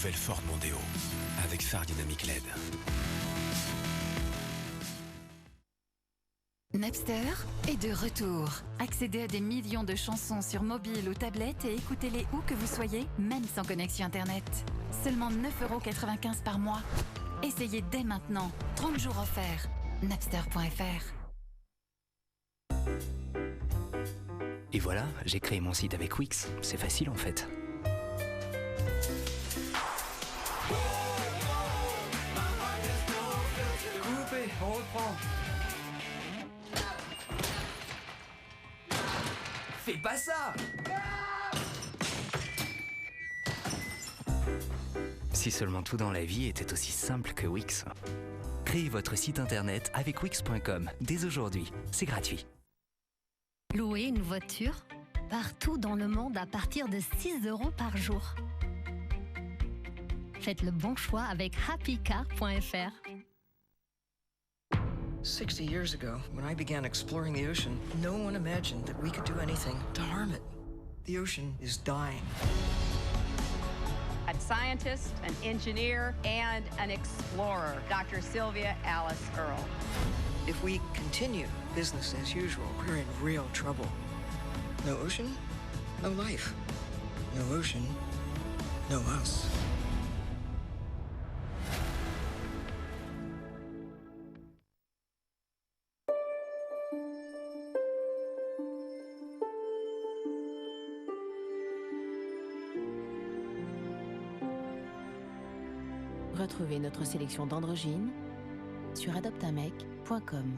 nouvelle Ford Mondeo avec phare dynamique LED. Napster est de retour. Accédez à des millions de chansons sur mobile ou tablette et écoutez-les où que vous soyez, même sans connexion Internet. Seulement 9,95 € par mois. Essayez dès maintenant. 30 jours offerts. Napster.fr. Et voilà, j'ai créé mon site avec Wix. C'est facile en fait. Coupé, on reprend. Fais pas ça! Si seulement tout dans la vie était aussi simple que Wix. Créez votre site internet avec Wix.com dès aujourd'hui. C'est gratuit. Louer une voiture partout dans le monde à partir de 6 € par jour. Faites le bon choix avec happycar.fr. 60 years ago, when I began exploring the ocean, no one imagined that we could do anything to harm it. The ocean is dying. A scientist, an engineer, and an explorer, Dr. Sylvia Alice Earle. If we continue business as usual, we're in real trouble. No ocean, no life. No ocean, no us. Retrouvez notre sélection d'androgynes sur adoptamec.com.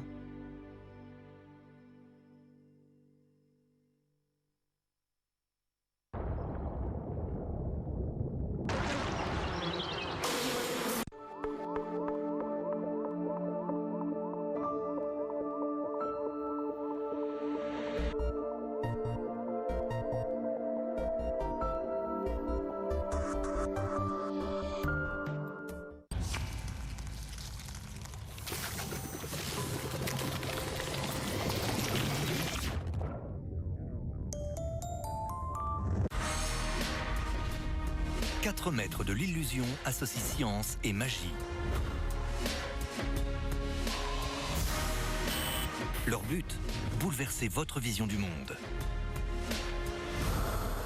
Quatre maîtres de l'illusion associent science et magie. Leur but, bouleverser votre vision du monde.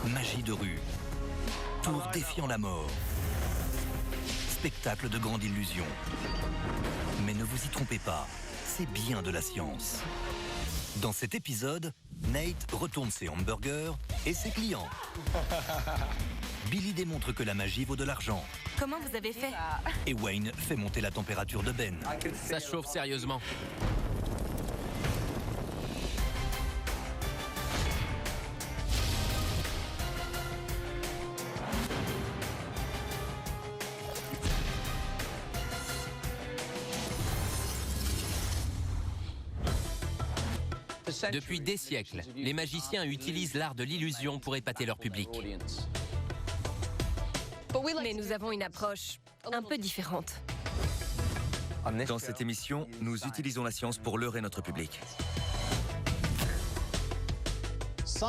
Magie de rue, tour défiant la mort, spectacle de grande illusion. Mais ne vous y trompez pas, c'est bien de la science. Dans cet épisode, Nate retourne ses hamburgers et ses clients. Billy démontre que la magie vaut de l'argent. Comment vous avez fait? Et Wayne fait monter la température de Ben. Ça chauffe sérieusement. Depuis des siècles, les magiciens utilisent l'art de l'illusion pour épater leur public. Mais nous avons une approche un peu différente. Dans cette émission, nous utilisons la science pour leurrer notre public.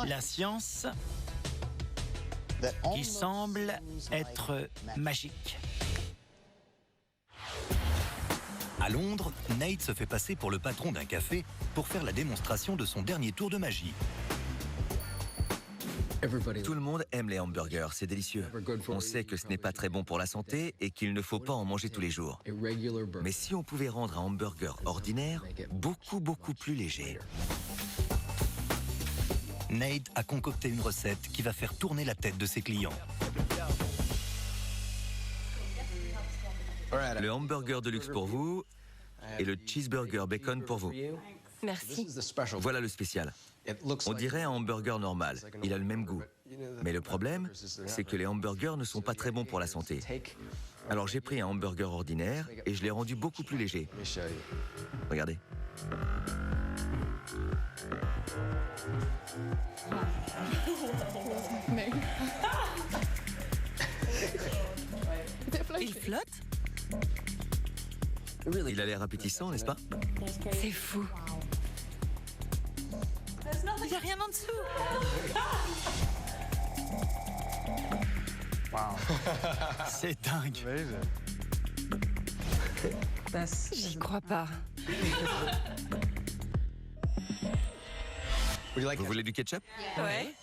La science qui semble être magique. À Londres, Nate se fait passer pour le patron d'un café pour faire la démonstration de son dernier tour de magie. Tout le monde aime les hamburgers, c'est délicieux. On sait que ce n'est pas très bon pour la santé et qu'il ne faut pas en manger tous les jours. Mais si on pouvait rendre un hamburger ordinaire beaucoup plus léger. Nate a concocté une recette qui va faire tourner la tête de ses clients. Le hamburger de luxe pour vous et le cheeseburger bacon pour vous. Merci. Voilà le spécial. On dirait un hamburger normal, il a le même goût. Mais le problème, c'est que les hamburgers ne sont pas très bons pour la santé. Alors j'ai pris un hamburger ordinaire et je l'ai rendu beaucoup plus léger. Regardez. Il flotte? Il a l'air appétissant, n'est-ce pas? C'est fou. Il n'y a rien en dessous. C'est dingue. J'y crois pas. Vous voulez du ketchup? Ouais.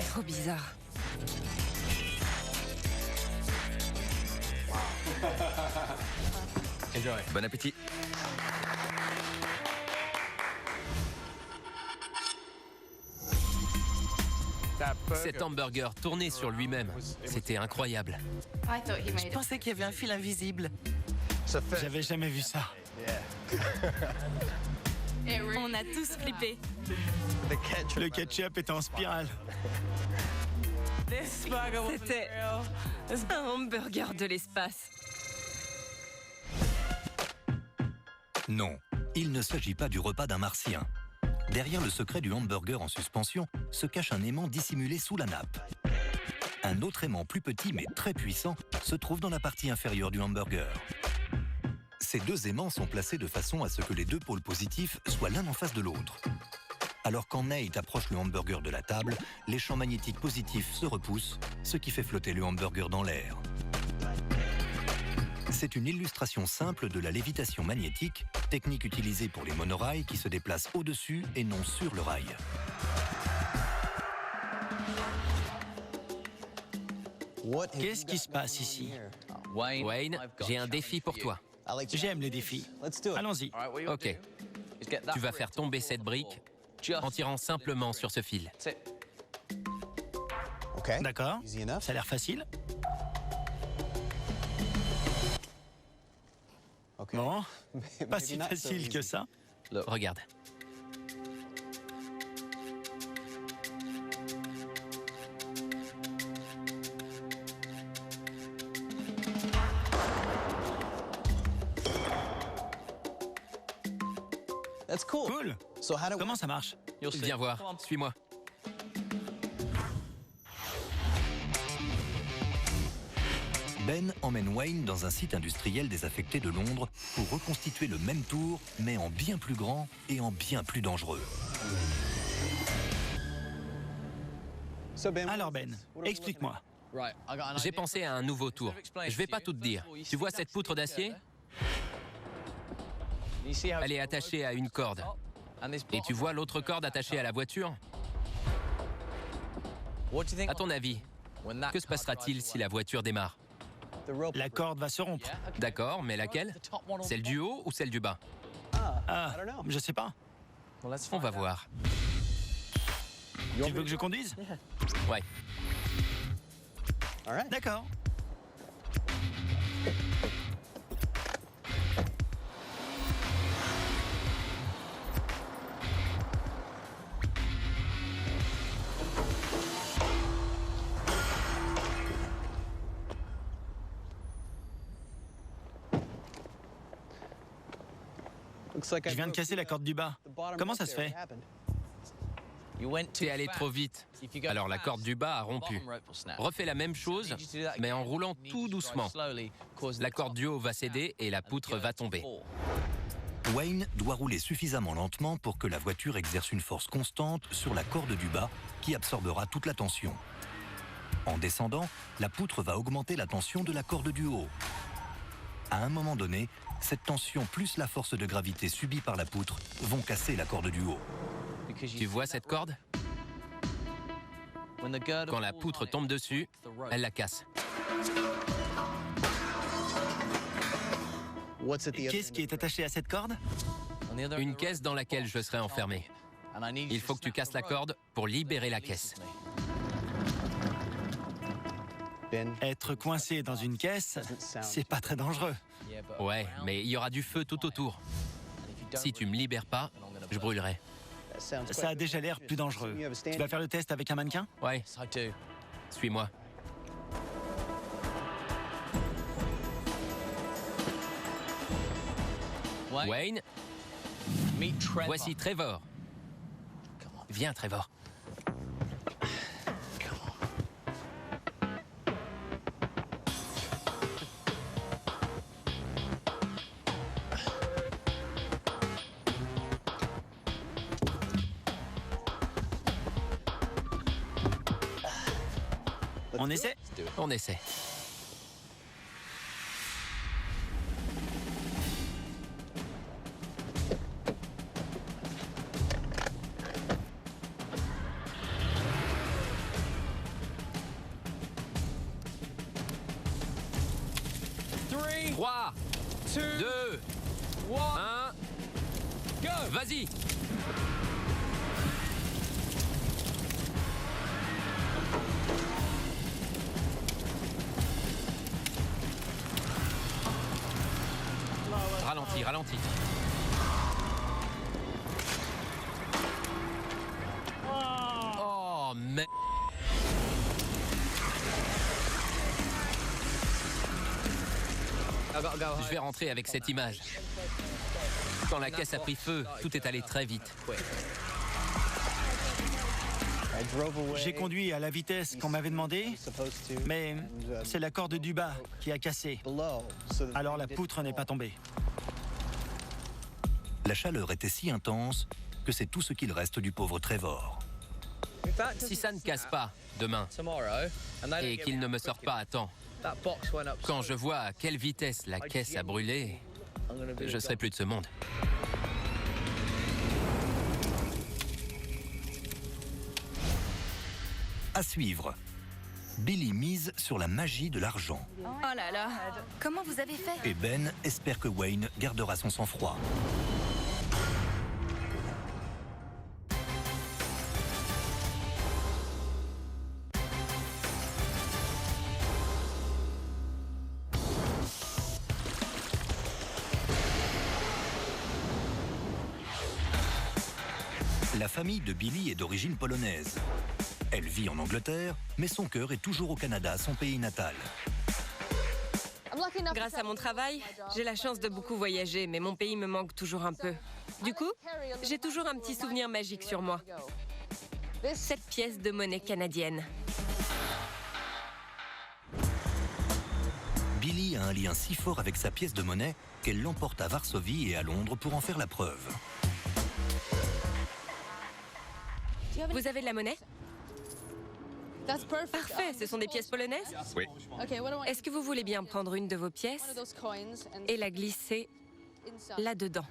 Trop bizarre. Bon appétit. Cet hamburger tourné sur lui-même, c'était incroyable. Je pensais qu'il y avait un fil invisible. J'avais jamais vu ça. On a tous flippé. Le ketchup est en spirale. C'était un hamburger de l'espace. Non, il ne s'agit pas du repas d'un martien. Derrière le secret du hamburger en suspension se cache un aimant dissimulé sous la nappe. Un autre aimant plus petit mais très puissant se trouve dans la partie inférieure du hamburger. Ces deux aimants sont placés de façon à ce que les deux pôles positifs soient l'un en face de l'autre. Alors quand Nate approche le hamburger de la table, les champs magnétiques positifs se repoussent, ce qui fait flotter le hamburger dans l'air. C'est une illustration simple de la lévitation magnétique, technique utilisée pour les monorails qui se déplacent au-dessus et non sur le rail. Qu'est-ce qui se passe ici? Wayne, j'ai un défi pour toi. J'aime les défis. Allons-y. Ok. Tu vas faire tomber cette brique en tirant simplement sur ce fil. D'accord. Ça a l'air facile. Bon, pas si facile que ça. Regarde. Cool. Comment ça marche? Viens voir, suis-moi. Ben emmène Wayne dans un site industriel désaffecté de Londres pour reconstituer le même tour, mais en bien plus grand et en bien plus dangereux. Alors Ben, explique-moi. J'ai pensé à un nouveau tour. Je vais pas tout te dire. Tu vois cette poutre d'acier? Elle est attachée à une corde. Et tu vois l'autre corde attachée à la voiture? À ton avis, que se passera-t-il si la voiture démarre? La corde va se rompre. D'accord, mais laquelle? Celle du haut ou celle du bas? Ah, je sais pas. On va voir. Tu veux que je conduise? Ouais. D'accord. Je viens de casser la corde du bas. Comment ça se fait? Tu es allé trop vite. Alors la corde du bas a rompu. Refais la même chose, mais en roulant tout doucement. La corde du haut va céder et la poutre va tomber. Wayne doit rouler suffisamment lentement pour que la voiture exerce une force constante sur la corde du bas qui absorbera toute la tension. En descendant, la poutre va augmenter la tension de la corde du haut. À un moment donné, cette tension plus la force de gravité subie par la poutre vont casser la corde du haut. Tu vois cette corde? Quand la poutre tombe dessus, elle la casse. Qu'est-ce qui est attaché à cette corde? Une caisse dans laquelle je serai enfermé. Il faut que tu casses la corde pour libérer la caisse. Être coincé dans une caisse, c'est pas très dangereux. Ouais, mais il y aura du feu tout autour. Si tu me libères pas, je brûlerai. Ça a déjà l'air plus dangereux. Tu vas faire le test avec un mannequin? Ouais. Suis-moi. Wayne, voici Trevor. Viens, Trevor. On essaie? On essaie. Trois, 2, 1, go! Vas-y! Ralentis, ralentis. Oh, mais... Je vais rentrer avec cette image. Quand la caisse a pris feu, tout est allé très vite. J'ai conduit à la vitesse qu'on m'avait demandé, mais c'est la corde du bas qui a cassé. Alors la poutre n'est pas tombée. La chaleur était si intense que c'est tout ce qu'il reste du pauvre Trevor. Si ça ne casse pas demain et qu'il ne me sort pas à temps, quand je vois à quelle vitesse la caisse a brûlé, je serai plus de ce monde. À suivre, Billy mise sur la magie de l'argent. Oh là là, comment vous avez fait? Et Ben espère que Wayne gardera son sang-froid. La famille de Billy est d'origine polonaise. Elle vit en Angleterre, mais son cœur est toujours au Canada, son pays natal. Grâce à mon travail, j'ai la chance de beaucoup voyager, mais mon pays me manque toujours un peu. Du coup, j'ai toujours un petit souvenir magique sur moi. Cette pièce de monnaie canadienne. Billy a un lien si fort avec sa pièce de monnaie qu'elle l'emporte à Varsovie et à Londres pour en faire la preuve. Vous avez de la monnaie? Parfait, ce sont des pièces polonaises? Oui. Est-ce que vous voulez bien prendre une de vos pièces et la glisser là-dedans?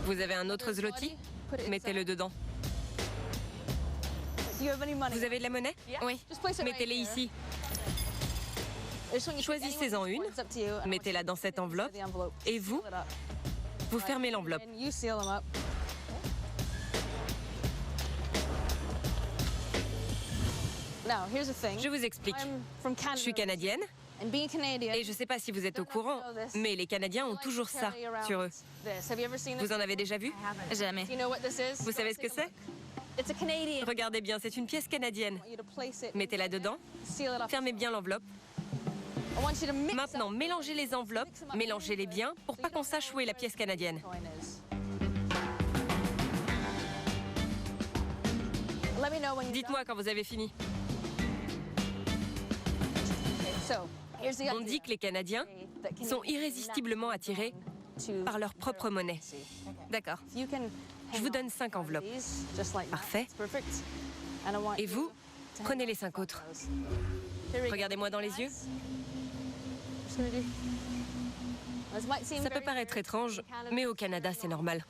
Vous avez un autre zloty? Mettez-le dedans. Vous avez de la monnaie? Oui. Mettez-les ici. Choisissez-en une, mettez-la dans cette enveloppe, et vous fermez l'enveloppe. Je vous explique. Je suis canadienne, et je ne sais pas si vous êtes au courant, mais les Canadiens ont toujours ça sur eux. Vous en avez déjà vu? Jamais. Vous savez ce que c'est? Regardez bien, c'est une pièce canadienne. Mettez-la dedans, fermez bien l'enveloppe. Maintenant, mélangez les enveloppes, mélangez-les bien pour pas qu'on sache où est la pièce canadienne. Dites-moi quand vous avez fini. On dit que les Canadiens sont irrésistiblement attirés par leur propre monnaie. D'accord. Je vous donne 5 enveloppes. Parfait. Et vous, prenez les 5 autres. Regardez-moi dans les yeux. Ça peut paraître étrange, mais au Canada, c'est normal.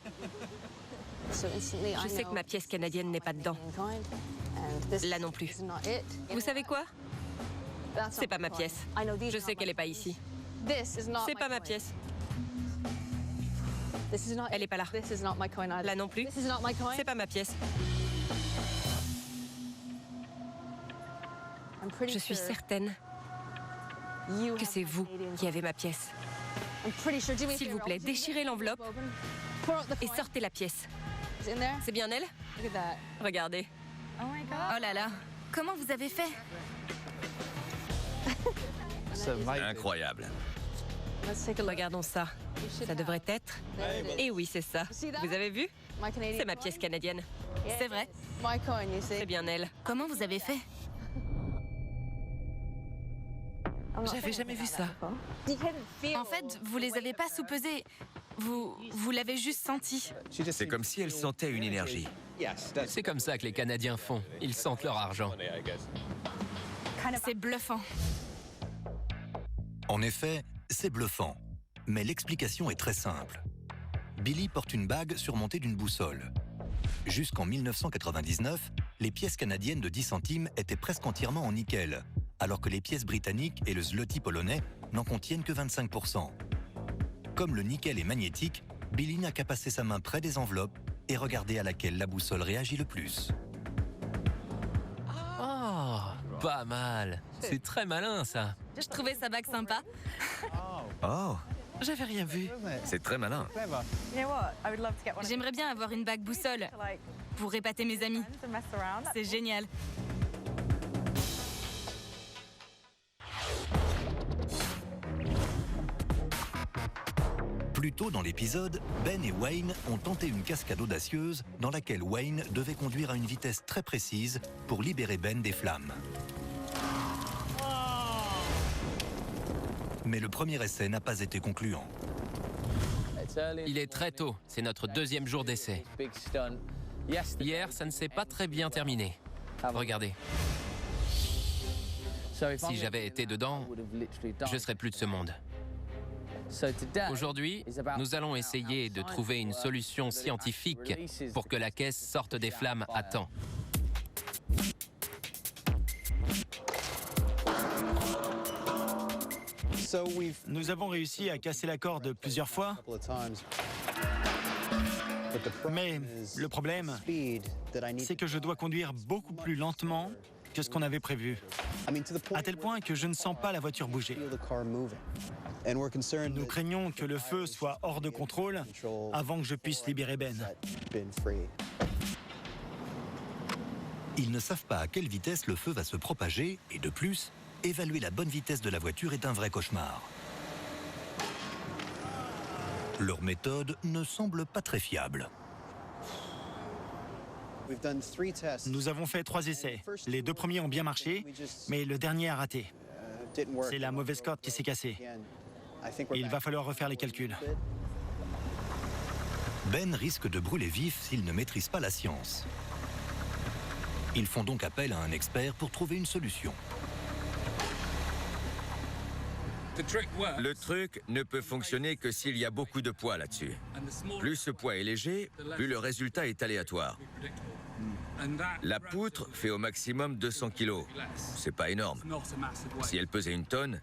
Je sais que ma pièce canadienne n'est pas dedans. Là non plus. Vous savez quoi? C'est pas ma pièce. Je sais qu'elle n'est pas ici. C'est pas ma pièce. Elle n'est pas là. Là non plus. C'est pas ma pièce. Je suis certaine que c'est vous qui avez ma pièce. S'il vous plaît, déchirez l'enveloppe et sortez la pièce. C'est bien elle? Regardez. Oh là là, comment vous avez fait? Incroyable. Regardons ça. Ça devrait être... Et oui, c'est ça. Vous avez vu? C'est ma pièce canadienne. C'est vrai. C'est bien elle. Comment vous avez fait? J'avais jamais vu ça. En fait, vous les avez pas sous-pesés. Vous l'avez juste senti. C'est comme si elle sentait une énergie. C'est comme ça que les Canadiens font. Ils sentent leur argent. C'est bluffant. En effet, c'est bluffant. Mais l'explication est très simple. Billy porte une bague surmontée d'une boussole. Jusqu'en 1999, les pièces canadiennes de 10 centimes étaient presque entièrement en nickel, alors que les pièces britanniques et le zloty polonais n'en contiennent que 25%. Comme le nickel est magnétique, Billy n'a qu'à passer sa main près des enveloppes et regarder à laquelle la boussole réagit le plus. Oh, pas mal. C'est très malin, ça. Je trouvais sa bague sympa. Oh, j'avais rien vu. C'est très malin. J'aimerais bien avoir une bague boussole pour épater mes amis. C'est génial. Plus tôt dans l'épisode, Ben et Wayne ont tenté une cascade audacieuse dans laquelle Wayne devait conduire à une vitesse très précise pour libérer Ben des flammes. Mais le premier essai n'a pas été concluant. Il est très tôt, c'est notre deuxième jour d'essai. Hier, ça ne s'est pas très bien terminé. Regardez. Si j'avais été dedans, je serais plus de ce monde. Aujourd'hui, nous allons essayer de trouver une solution scientifique pour que la caisse sorte des flammes à temps. Nous avons réussi à casser la corde plusieurs fois. Mais le problème, c'est que je dois conduire beaucoup plus lentement que ce qu'on avait prévu. À tel point que je ne sens pas la voiture bouger. Nous craignons que le feu soit hors de contrôle avant que je puisse libérer Ben. Ils ne savent pas à quelle vitesse le feu va se propager et de plus, évaluer la bonne vitesse de la voiture est un vrai cauchemar. Leur méthode ne semble pas très fiable. Nous avons fait 3 essais. Les 2 premiers ont bien marché, mais le dernier a raté. C'est la mauvaise corde qui s'est cassée. Il va falloir refaire les calculs. Ben risque de brûler vif s'il ne maîtrise pas la science. Ils font donc appel à un expert pour trouver une solution. Le truc ne peut fonctionner que s'il y a beaucoup de poids là-dessus. Plus ce poids est léger, plus le résultat est aléatoire. La poutre fait au maximum 200 kilos. C'est pas énorme. Si elle pesait 1 tonne,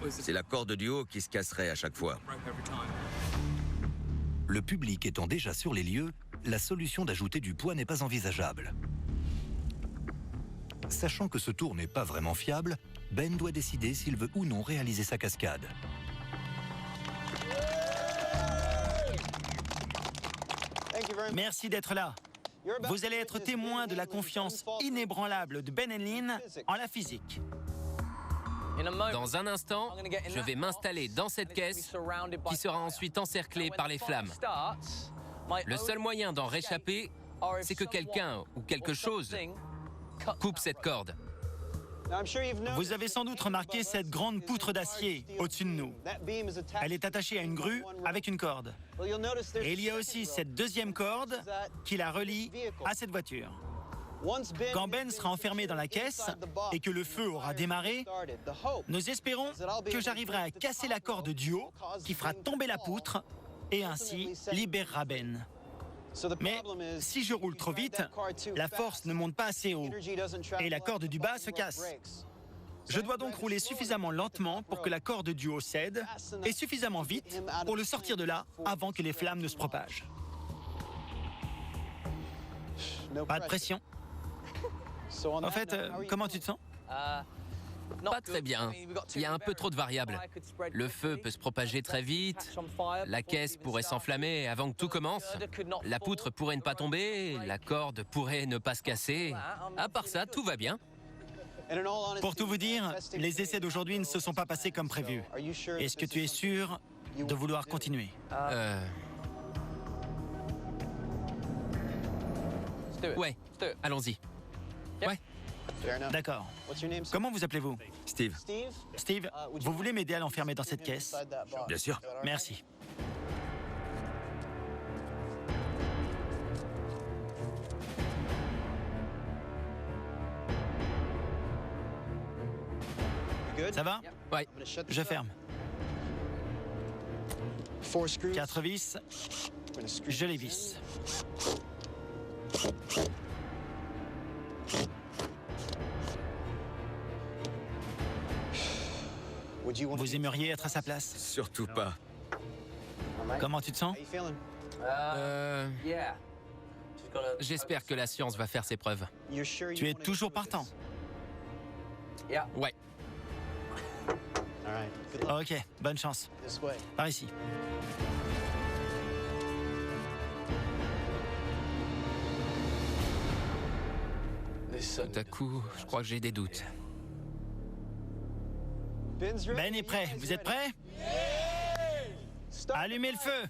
c'est la corde du haut qui se casserait à chaque fois. Le public étant déjà sur les lieux, la solution d'ajouter du poids n'est pas envisageable. Sachant que ce tour n'est pas vraiment fiable, Ben doit décider s'il veut ou non réaliser sa cascade. Merci d'être là. Vous allez être témoin de la confiance inébranlable de Ben et Lynn en la physique. Dans un instant, je vais m'installer dans cette caisse qui sera ensuite encerclée par les flammes. Le seul moyen d'en réchapper, c'est que quelqu'un ou quelque chose coupe cette corde. Vous avez sans doute remarqué cette grande poutre d'acier au-dessus de nous. Elle est attachée à une grue avec une corde. Et il y a aussi cette deuxième corde qui la relie à cette voiture. Quand Ben sera enfermé dans la caisse et que le feu aura démarré, nous espérons que j'arriverai à casser la corde du haut qui fera tomber la poutre et ainsi libérera Ben. Mais si je roule trop vite, la force ne monte pas assez haut et la corde du bas se casse. Je dois donc rouler suffisamment lentement pour que la corde du haut cède et suffisamment vite pour le sortir de là avant que les flammes ne se propagent. Pas de pression. En fait, comment tu te sens? Pas très bien. Il y a un peu trop de variables. Le feu peut se propager très vite, la caisse pourrait s'enflammer avant que tout commence, la poutre pourrait ne pas tomber, la corde pourrait ne pas se casser. À part ça, tout va bien. Pour tout vous dire, les essais d'aujourd'hui ne se sont pas passés comme prévu. Est-ce que tu es sûr de vouloir continuer? Ouais, allons-y. Ouais. D'accord. Comment vous appelez-vous? Steve. Steve, vous voulez m'aider à l'enfermer dans cette caisse? Bien sûr. Merci. Ça va? Ouais. Je ferme. 4 vis. Je les visse. Vous aimeriez être à sa place? Surtout pas. Comment tu te sens? J'espère que la science va faire ses preuves. Tu es toujours partant? Ouais. Ok, bonne chance. Par ici. Tout à coup, je crois que j'ai des doutes. Ben est prêt. Vous êtes prêts? Allumez le feu!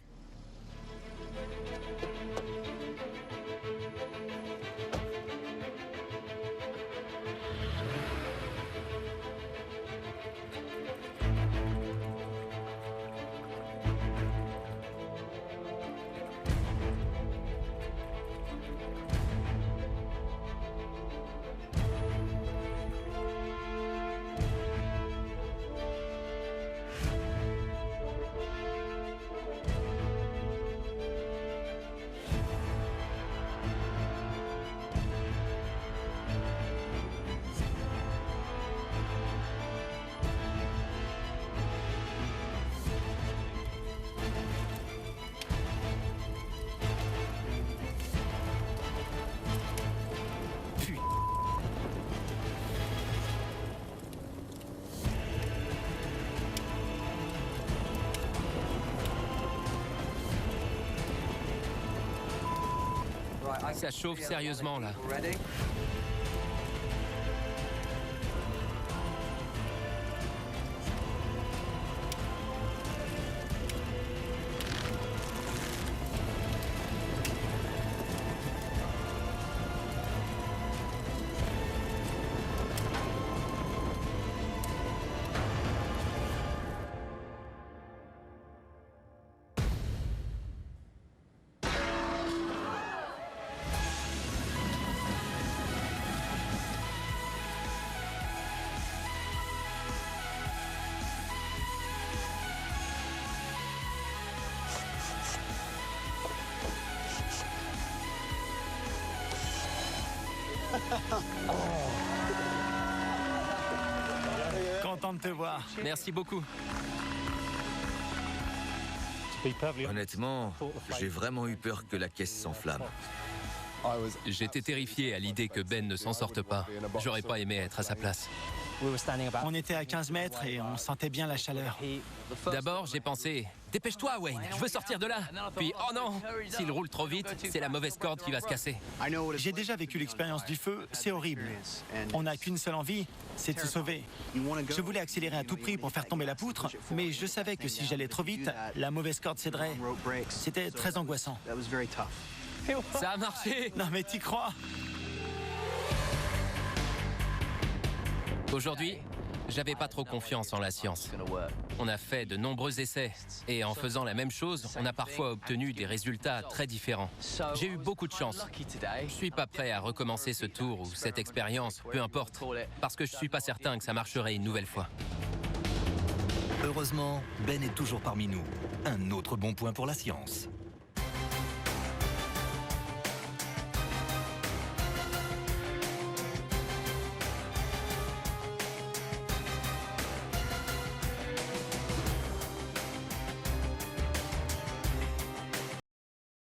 Ça chauffe sérieusement là. Content de te voir. Merci beaucoup. Honnêtement, j'ai vraiment eu peur que la caisse s'enflamme. J'étais terrifié à l'idée que Ben ne s'en sorte pas. J'aurais pas aimé être à sa place. On était à 15 mètres et on sentait bien la chaleur. D'abord, j'ai pensé, dépêche-toi Wayne, je veux sortir de là. Puis, oh non, s'il roule trop vite, c'est la mauvaise corde qui va se casser. J'ai déjà vécu l'expérience du feu, c'est horrible. On n'a qu'une seule envie, c'est de se sauver. Je voulais accélérer à tout prix pour faire tomber la poutre, mais je savais que si j'allais trop vite, la mauvaise corde céderait. C'était très angoissant. Ça a marché! Non mais t'y crois? Aujourd'hui, j'avais pas trop confiance en la science. On a fait de nombreux essais et en faisant la même chose, on a parfois obtenu des résultats très différents. J'ai eu beaucoup de chance. Je suis pas prêt à recommencer ce tour ou cette expérience, peu importe, parce que je suis pas certain que ça marcherait une nouvelle fois. Heureusement, Ben est toujours parmi nous. Un autre bon point pour la science.